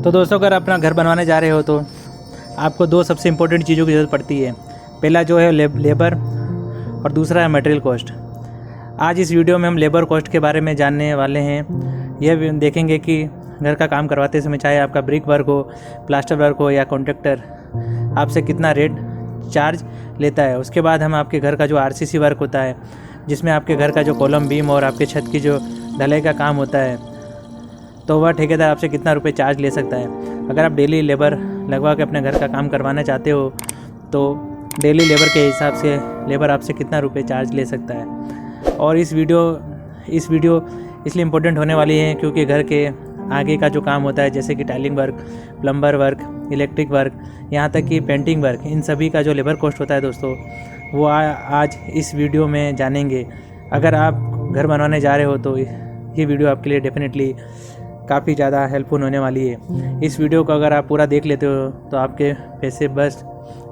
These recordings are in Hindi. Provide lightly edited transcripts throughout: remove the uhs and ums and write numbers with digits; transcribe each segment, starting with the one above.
तो दोस्तों, अगर अपना घर बनवाने जा रहे हो तो आपको दो सबसे इम्पोर्टेंट चीज़ों की ज़रूरत पड़ती है। पहला जो है लेबर और दूसरा है मटेरियल कॉस्ट। आज इस वीडियो में हम लेबर कॉस्ट के बारे में जानने वाले हैं। यह भी देखेंगे कि घर का काम करवाते समय चाहे आपका ब्रिक वर्क हो, प्लास्टर वर्क हो या कॉन्ट्रैक्टर, आपसे कितना रेट चार्ज लेता है। उसके बाद हम आपके घर का जो आरसीसी वर्क होता है, जिसमें आपके घर का जो कॉलम बीम और आपके छत की जो ढलाई का काम होता है, तो वह ठेकेदार आपसे कितना रुपए चार्ज ले सकता है। अगर आप डेली लेबर लगवा के अपने घर का काम करवाना चाहते हो तो डेली लेबर के हिसाब से लेबर आपसे कितना रुपए चार्ज ले सकता है। और इस वीडियो इसलिए इम्पोर्टेंट होने वाली है क्योंकि घर के आगे का जो काम होता है, जैसे कि tiling work, plumber work, electric work, यहाँ तक कि पेंटिंग वर्क, इन सभी का जो लेबर कॉस्ट होता है दोस्तों, वो आज इस वीडियो में जानेंगे। अगर आप घर बनवाने जा रहे हो तो ये वीडियो आपके लिए डेफिनेटली काफ़ी ज़्यादा हेल्पफुल होने वाली है। इस वीडियो को अगर आप पूरा देख लेते हो तो आपके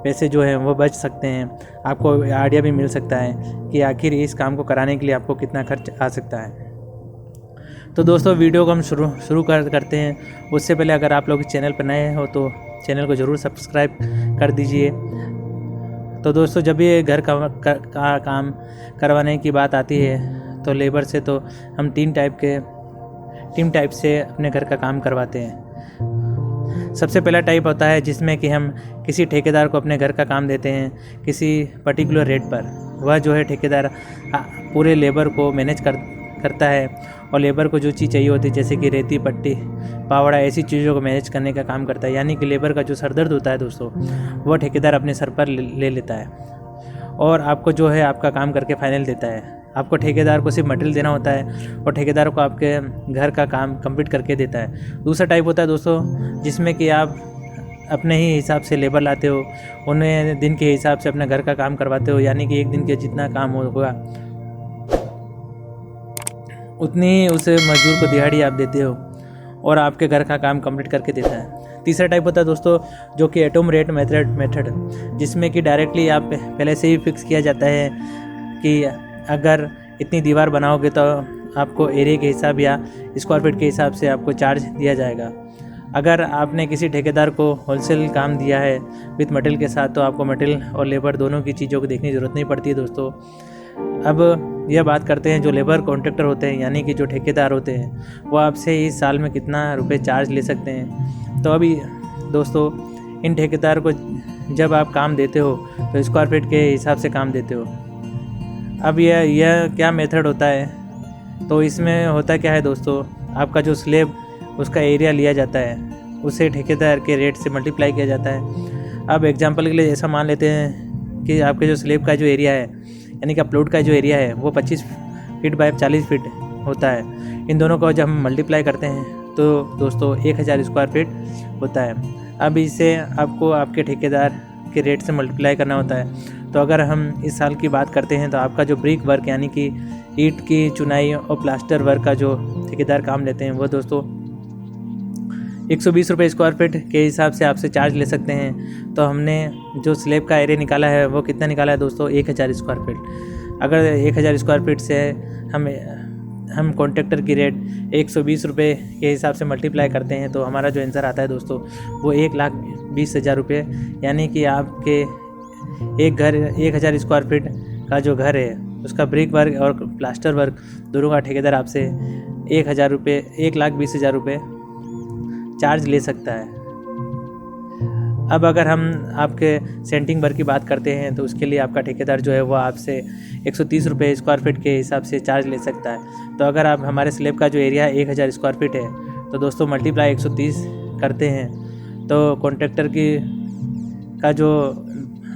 पैसे जो हैं वो बच सकते हैं। आपको आइडिया भी मिल सकता है कि आखिर इस काम को कराने के लिए आपको कितना खर्च आ सकता है। तो दोस्तों, वीडियो को हम शुरू करते हैं। उससे पहले अगर आप लोग इस चैनल पर नए हो तो चैनल को ज़रूर सब्सक्राइब कर दीजिए। तो दोस्तों, जब ये घर का काम करवाने की बात आती है तो लेबर से तो हम तीन टाइप से अपने घर का काम करवाते हैं। सबसे पहला टाइप होता है जिसमें कि हम किसी ठेकेदार को अपने घर का काम देते हैं किसी पर्टिकुलर रेट पर। वह जो है ठेकेदार पूरे लेबर को मैनेज करता है और लेबर को जो चीज़ चाहिए होती है, जैसे कि रेती, पट्टी, पावड़ा, ऐसी चीज़ों को मैनेज करने का काम करता है। यानी कि लेबर का जो सरदर्द होता है दोस्तों, वह ठेकेदार अपने सर पर ले लेता है और आपको जो है आपका काम करके फाइनल देता है। आपको ठेकेदार को सिर्फ मटेरियल देना होता है और ठेकेदार को आपके घर का काम कंप्लीट करके देता है। दूसरा टाइप होता है दोस्तों जिसमें कि आप अपने ही हिसाब से लेबर लाते हो, उन्हें दिन के हिसाब से अपने घर का काम करवाते हो। यानी कि एक दिन के जितना काम होगा उतनी ही उसे मजदूर को दिहाड़ी आप देते हो और आपके घर का काम कंप्लीट करके देता है। तीसरा टाइप होता है दोस्तों जो कि एटम रेट मेथड, जिसमें कि डायरेक्टली आप पहले से ही फिक्स किया जाता है कि अगर इतनी दीवार बनाओगे तो आपको एरिया के हिसाब या स्क्वायर फीट के हिसाब से आपको चार्ज दिया जाएगा। अगर आपने किसी ठेकेदार को होलसेल काम दिया है विथ मटेरियल के साथ तो आपको मटेरियल और लेबर दोनों की चीज़ों को देखने की ज़रूरत नहीं पड़ती है दोस्तों। अब यह बात करते हैं जो लेबर कॉन्ट्रैक्टर होते हैं, यानी कि जो ठेकेदार होते हैं, वो आपसे इस साल में कितना रुपए चार्ज ले सकते हैं। तो अभी दोस्तों, इन ठेकेदार को जब आप काम देते हो तो स्क्वायर फीट के हिसाब से काम देते हो। अब यह क्या मेथड होता है, तो इसमें होता क्या है दोस्तों, आपका जो स्लेब उसका एरिया लिया जाता है, उसे ठेकेदार के रेट से मल्टीप्लाई किया जाता है। अब एग्जांपल के लिए ऐसा मान लेते हैं कि आपके जो स्लेब का जो एरिया है, यानी कि अपलोड का जो एरिया है, वो 25 फीट बाय 40 फीट होता है। इन दोनों को जब हम मल्टीप्लाई करते हैं तो दोस्तों 1000 स्क्वायर फीट होता है। अब इसे आपको आपके ठेकेदार के रेट से मल्टीप्लाई करना होता है। तो अगर हम इस साल की बात करते हैं तो आपका जो ब्रिक वर्क यानी कि ईंट की चुनाई और प्लास्टर वर्क का जो ठेकेदार काम लेते हैं वो दोस्तों 120 रुपये स्क्वायर फीट के हिसाब से आपसे चार्ज ले सकते हैं। तो हमने जो स्लेब का एरिया निकाला है वो कितना निकाला है दोस्तों, 1000 स्क्वायर फीट। अगर 1000 स्क्वायर फीट से हम कॉन्ट्रैक्टर की रेट 120 रुपये के हिसाब से मल्टीप्लाई करते हैं तो हमारा जो आंसर आता है दोस्तों वो 1,20,000 रुपये। यानी कि आपके एक घर 1000 स्क्वायर फीट का जो घर है उसका ब्रिक वर्क और प्लास्टर वर्क दोनों का ठेकेदार आपसे 1,20,000 रुपये चार्ज ले सकता है। अब अगर हम आपके सेंटिंग वर्क की बात करते हैं तो उसके लिए आपका ठेकेदार जो है वो आपसे 130 रुपये स्क्वायर फीट के हिसाब से चार्ज ले सकता है। तो अगर आप हमारे स्लेब का जो एरिया 1000 स्क्वायर फीट है तो दोस्तों मल्टीप्लाई 130 करते हैं तो कॉन्ट्रैक्टर का जो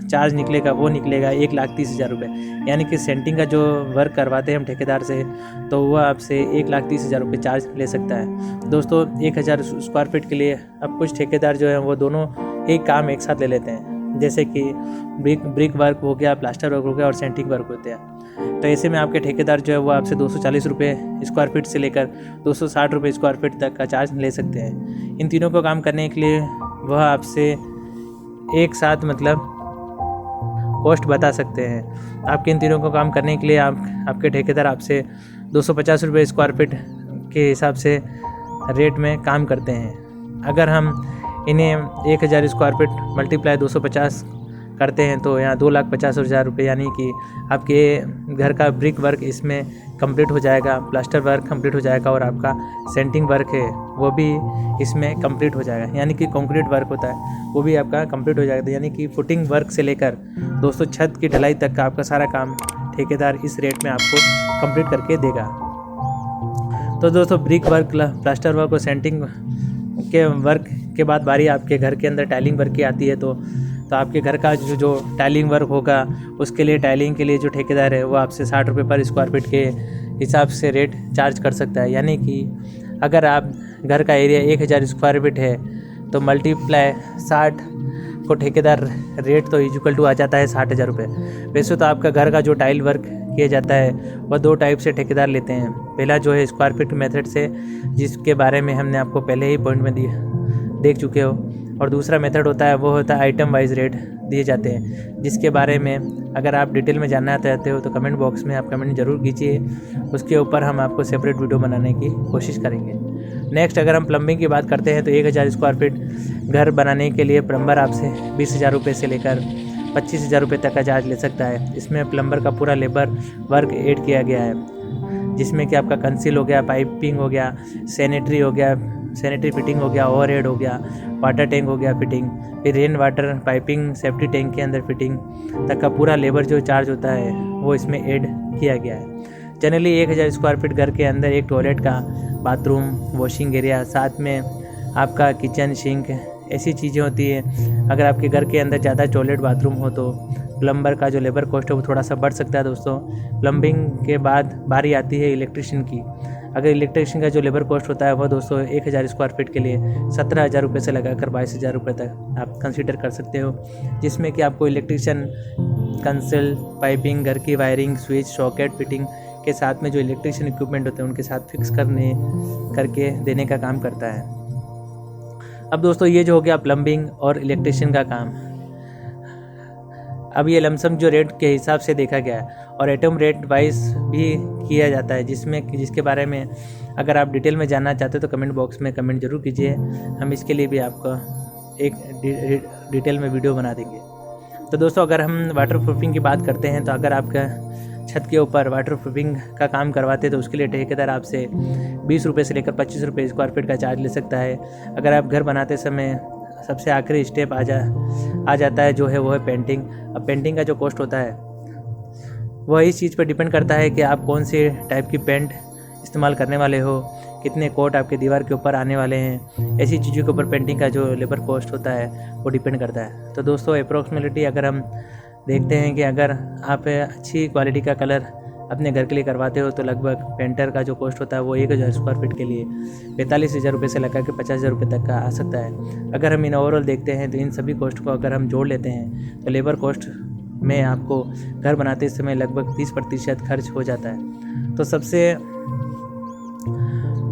चार्ज निकलेगा वो निकलेगा 1,30,000 रुपये। यानी कि सेंटिंग का जो वर्क करवाते हैं हम ठेकेदार से तो वह आपसे 1,30,000 रुपये चार्ज ले सकता है। दोस्तों 1000 स्क्वायर फीट के लिए अब कुछ ठेकेदार जो हैं वो दोनों एक काम एक साथ ले लेते हैं, जैसे कि ब्रिक वर्क हो गया, प्लास्टर वर्क हो गया और सेंटिंग वर्क होते हैं। तो ऐसे में आपके ठेकेदार जो है वो आपसे 240 रुपये स्क्वायर फीट से लेकर 260 रुपये स्क्वायर फीट तक का चार्ज ले सकते हैं। इन तीनों को काम करने के लिए वह आपसे एक साथ मतलब कॉस्ट बता सकते हैं। आपके इन तीनों को काम करने के लिए आपके ठेकेदार आपसे 250 रुपये स्क्वायर फीट के हिसाब से रेट में काम करते हैं। अगर हम इन्हें 1000 स्क्वायर फीट मल्टीप्लाई 250 करते हैं तो यहाँ 2,50,000 रुपये, यानी कि आपके घर का ब्रिक वर्क इसमें कंप्लीट हो जाएगा, प्लास्टर वर्क कंप्लीट हो जाएगा और आपका सेंटिंग वर्क है वो भी इसमें कंप्लीट हो जाएगा, यानी कि कंक्रीट वर्क होता है वो भी आपका कंप्लीट हो जाएगा। यानी कि फुटिंग वर्क से लेकर दोस्तों छत की ढलाई तक का आपका सारा काम ठेकेदार इस रेट में आपको कंप्लीट करके देगा। तो दोस्तों ब्रिक वर्क, प्लास्टर वर्क और सेंटिंग के वर्क के बाद बारी आपके घर के अंदर टाइलिंग वर्क की आती है। तो आपके घर का जो टाइलिंग वर्क होगा उसके लिए टाइलिंग के लिए जो ठेकेदार है वो आपसे 60 रुपये पर स्क्वायर फीट के हिसाब से रेट चार्ज कर सकता है। यानी कि अगर आप घर का एरिया 1000 स्क्वायर फीट है तो मल्टीप्लाई 60 को ठेकेदार रेट तो इक्वल टू आ जाता है 60,000 रुपये। वैसे तो आपका घर का जो टाइल वर्क किया जाता है वह 2 टाइप से ठेकेदार लेते हैं। पहला जो है स्क्वायर फीट मेथड से, जिसके बारे में हमने आपको पहले ही पॉइंट में देख चुके हो, और दूसरा मेथड होता है वो होता है आइटम वाइज रेट दिए जाते हैं, जिसके बारे में अगर आप डिटेल में जानना चाहते हो तो कमेंट बॉक्स में आप कमेंट ज़रूर कीजिए, उसके ऊपर हम आपको सेपरेट वीडियो बनाने की कोशिश करेंगे। नेक्स्ट अगर हम प्लम्बिंग की बात करते हैं तो 1000 स्क्वायर फीट घर बनाने के लिए प्लम्बर आपसे 20,000 रुपये से लेकर 25,000 रुपये तक का चार्ज ले सकता है। इसमें प्लम्बर का पूरा लेबर वर्क ऐड किया गया है, जिसमें कि आपका कंसील हो गया, पाइपिंग हो गया, सैनिटरी फिटिंग हो गया, ओवरहेड हो गया, वाटर टैंक हो गया फिटिंग, फिर rain water piping, safety tank के अंदर फिटिंग तक का पूरा लेबर जो चार्ज होता है वो इसमें ऐड किया गया है। जनरली 1000 स्क्वायर फीट घर के अंदर एक टॉयलेट का, बाथरूम, वॉशिंग एरिया, साथ में आपका किचन, सिंक, ऐसी चीज़ें होती है। अगर आपके घर के अंदर ज़्यादा टॉयलेट बाथरूम हो तो प्लम्बर का जो लेबर कॉस्ट है वो थोड़ा सा बढ़ सकता है। दोस्तों प्लम्बिंग के बाद बारी आती है इलेक्ट्रिशियन की। अगर इलेक्ट्रिशियन का जो लेबर कॉस्ट होता है वह दोस्तों 1000 स्क्वायर फीट के लिए 17,000 रुपये से लगाकर 22,000 रुपये तक आप कंसीडर कर सकते हो, जिसमें कि आपको इलेक्ट्रिशियन कंसेल, पाइपिंग, घर की वायरिंग, स्विच, सॉकेट फिटिंग के साथ में जो इलेक्ट्रिशियन इक्विपमेंट होते हैं उनके साथ फिक्स करके देने का काम करता है। अब दोस्तों ये जो हो गया प्लम्बिंग और इलेक्ट्रिशियन का काम। अब ये लमसम जो रेट के हिसाब से देखा गया है और आइटम रेट वाइज भी किया जाता है, जिसके बारे में अगर आप डिटेल में जानना चाहते हो तो कमेंट बॉक्स में कमेंट जरूर कीजिए, हम इसके लिए भी आपको एक डिटेल में वीडियो बना देंगे। तो दोस्तों अगर हम वाटर प्रूफिंग की बात करते हैं तो अगर आपका छत के ऊपर वाटर प्रूफिंग का काम करवाते हैं तो उसके लिए ठेकेदार आपसे 20 रुपये से लेकर 25 रुपये स्क्वायर फीट का चार्ज ले सकता है। अगर आप घर बनाते समय सबसे आखिरी स्टेप आ जाता है जो है वो है पेंटिंग। अब पेंटिंग का जो कॉस्ट होता है वह इस चीज़ पर डिपेंड करता है कि आप कौन से टाइप की पेंट इस्तेमाल करने वाले हो, कितने कोट आपके दीवार के ऊपर आने वाले हैं, ऐसी चीज़ों के ऊपर पेंटिंग का जो लेबर कॉस्ट होता है वो डिपेंड करता है। तो दोस्तों अप्रोक्सीमेटली अगर हम देखते हैं कि अगर आप अच्छी क्वालिटी का कलर अपने घर के लिए करवाते हो तो लगभग पेंटर का जो कॉस्ट होता है वो 1000 स्क्वायर फीट के लिए 45,000 रुपये से लगा के 50,000 रुपये तक का आ सकता है। अगर हम इन ओवरऑल देखते हैं तो इन सभी कॉस्ट को अगर हम जोड़ लेते हैं तो लेबर कॉस्ट में आपको घर बनाते समय लगभग 30% खर्च हो जाता है।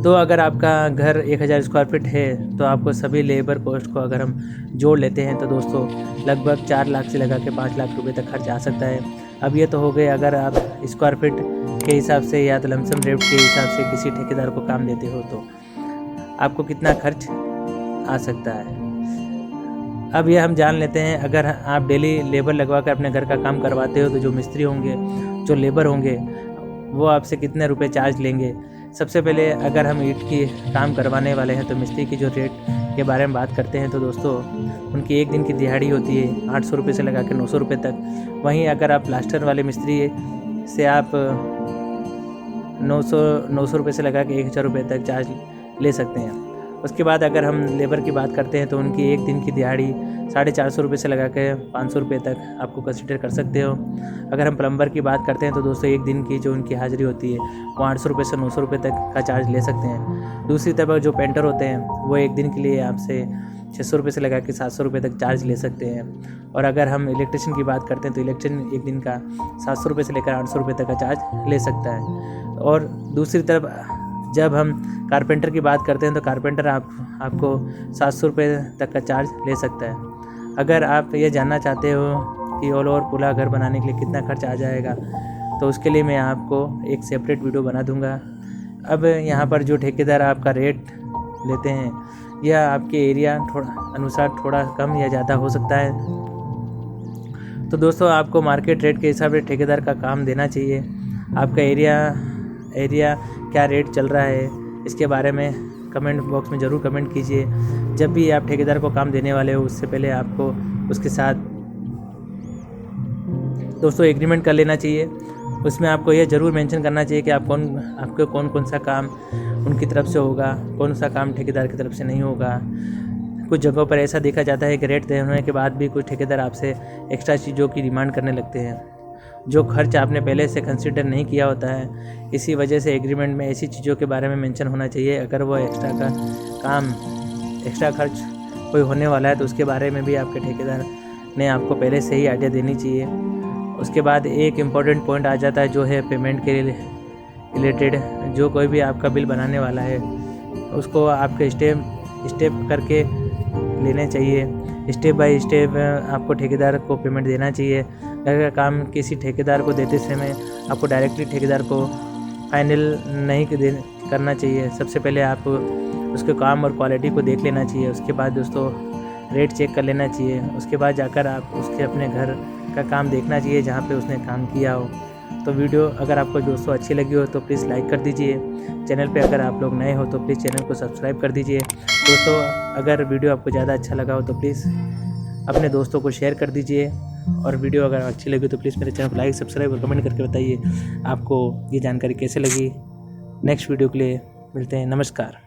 तो अगर आपका घर 1000 स्क्वायर फीट है तो आपको सभी लेबर कॉस्ट को अगर हम जोड़ लेते हैं तो दोस्तों लगभग 4 लाख से लगा के 5 लाख रुपए तक खर्च आ सकता है। अब ये तो हो गए अगर आप स्क्वायर फीट के हिसाब से या तो लमसम रेट के हिसाब से किसी ठेकेदार को काम देते हो तो आपको कितना खर्च आ सकता है। अब ये हम जान लेते हैं अगर आप डेली लेबर लगवा कर अपने घर का काम करवाते हो तो जो मिस्त्री होंगे, जो लेबर होंगे वो आपसे कितने रुपए चार्ज लेंगे। सबसे पहले अगर हम ईंट की काम करवाने वाले हैं तो मिस्त्री की जो रेट के बारे में बात करते हैं तो दोस्तों उनकी एक दिन की दिहाड़ी होती है 800 रुपये से लगा के 900 रुपये तक। वहीं अगर आप प्लास्टर वाले मिस्त्री से आप 900 रुपये से लगा के 1000 रुपये तक चार्ज ले सकते हैं। उसके बाद अगर हम लेबर की बात करते हैं तो उनकी एक दिन की दिहाड़ी 450 रुपये से लगा के 500 रुपये तक आपको कंसिडर कर सकते हो। अगर हम प्लम्बर की बात करते हैं तो दोस्तों एक दिन की जो उनकी हाज़िरी होती है वो 800 रुपये से 900 रुपये तक का चार्ज ले सकते हैं। दूसरी तरफ जो पेंटर होते हैं वो एक दिन के लिए आपसे 600 रुपये से लगा के 700 रुपये तक चार्ज ले सकते हैं। और अगर हम इलेक्ट्रिशियन की बात करते हैं तो इलेक्ट्रिशियन एक दिन का 700 रुपये से लेकर 800 रुपये तक का चार्ज ले सकता है। और दूसरी तरफ जब हम कारपेंटर की बात करते हैं तो कारपेंटर आपको 700 रुपये तक का चार्ज ले सकता है। अगर आप ये जानना चाहते हो कि ऑल ओवर पूरा घर बनाने के लिए कितना खर्च आ जाएगा तो उसके लिए मैं आपको एक सेपरेट वीडियो बना दूंगा। अब यहाँ पर जो ठेकेदार आपका रेट लेते हैं यह आपके एरिया अनुसार थोड़ा कम या ज़्यादा हो सकता है। तो दोस्तों आपको मार्केट रेट के हिसाब से ठेकेदार का काम देना चाहिए। आपका एरिया क्या रेट चल रहा है इसके बारे में कमेंट बॉक्स में ज़रूर कमेंट कीजिए। जब भी आप ठेकेदार को काम देने वाले हो उससे पहले आपको उसके साथ दोस्तों एग्रीमेंट कर लेना चाहिए। उसमें आपको यह ज़रूर मेंशन करना चाहिए कि आपको कौन सा काम उनकी तरफ से होगा, कौन सा काम ठेकेदार की तरफ से नहीं होगा। कुछ जगहों पर ऐसा देखा जाता है कि रेट तय होने के बाद भी कुछ ठेकेदार आपसे एक्स्ट्रा चीज़ों की डिमांड करने लगते हैं, जो खर्च आपने पहले से कंसिडर नहीं किया होता है। इसी वजह से एग्रीमेंट में ऐसी चीज़ों के बारे में मेंशन होना चाहिए। अगर वो एक्स्ट्रा खर्च कोई होने वाला है तो उसके बारे में भी आपके ठेकेदार ने आपको पहले से ही आइडिया देनी चाहिए। उसके बाद एक इम्पॉर्टेंट पॉइंट आ जाता है जो है पेमेंट के रिलेटेड। जो कोई भी आपका बिल बनाने वाला है उसको आपके स्टेप करके लेने चाहिए। स्टेप बाय स्टेप आपको ठेकेदार को पेमेंट देना चाहिए। अगर काम किसी ठेकेदार को देते समय आपको डायरेक्टली ठेकेदार को फाइनल नहीं करना चाहिए। सबसे पहले आप उसके काम और क्वालिटी को देख लेना चाहिए। उसके बाद दोस्तों रेट चेक कर लेना चाहिए। उसके बाद जाकर आप उसके अपने घर का काम देखना चाहिए जहाँ पे उसने काम किया हो। तो वीडियो अगर आपको दोस्तों अच्छी लगी हो तो प्लीज़ लाइक कर दीजिए। चैनल पे अगर आप लोग नए हो तो प्लीज़ चैनल को सब्सक्राइब कर दीजिए। दोस्तों अगर वीडियो आपको ज़्यादा अच्छा लगा हो तो प्लीज़ अपने दोस्तों को शेयर कर दीजिए। और वीडियो अगर अच्छी लगी तो प्लीज़ मेरे चैनल को लाइक, सब्सक्राइब और कमेंट करके बताइए आपको ये जानकारी कैसे लगी। नेक्स्ट वीडियो के लिए मिलते हैं। नमस्कार।